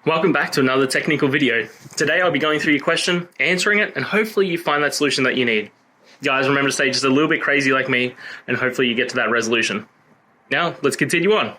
Welcome back to another technical video. Today I'll be going through your question, answering it, and hopefully you find that solution that you need. Guys, remember to stay just a little bit crazy like me, and hopefully you get to that resolution. Now, let's continue on.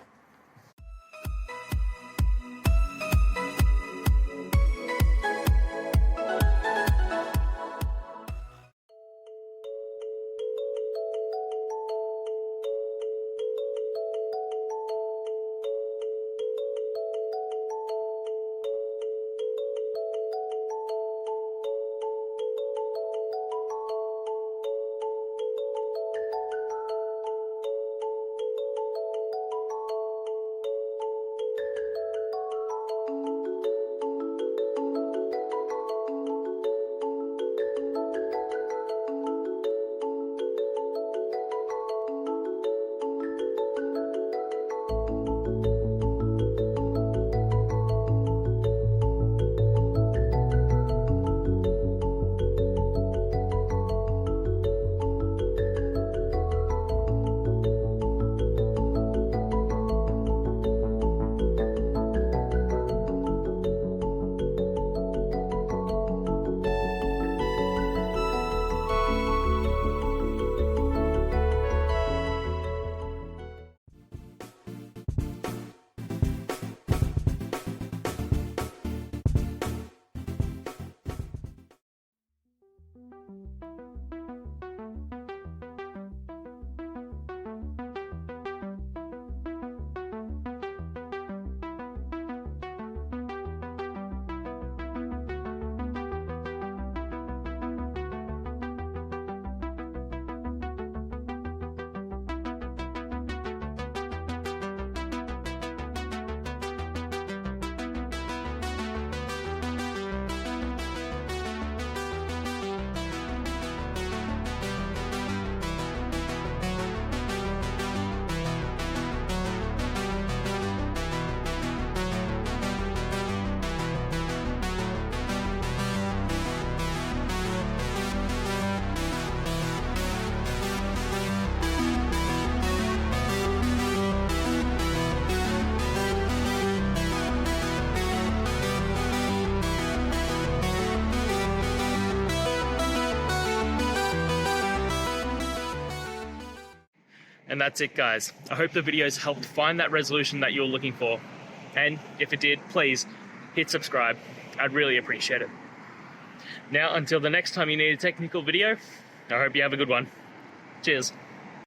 And that's it, guys. I hope the videos helped find that resolution that you're looking for. And if it did, please hit subscribe. I'd really appreciate it. Now, until the next time you need a technical video, I hope you have a good one. Cheers.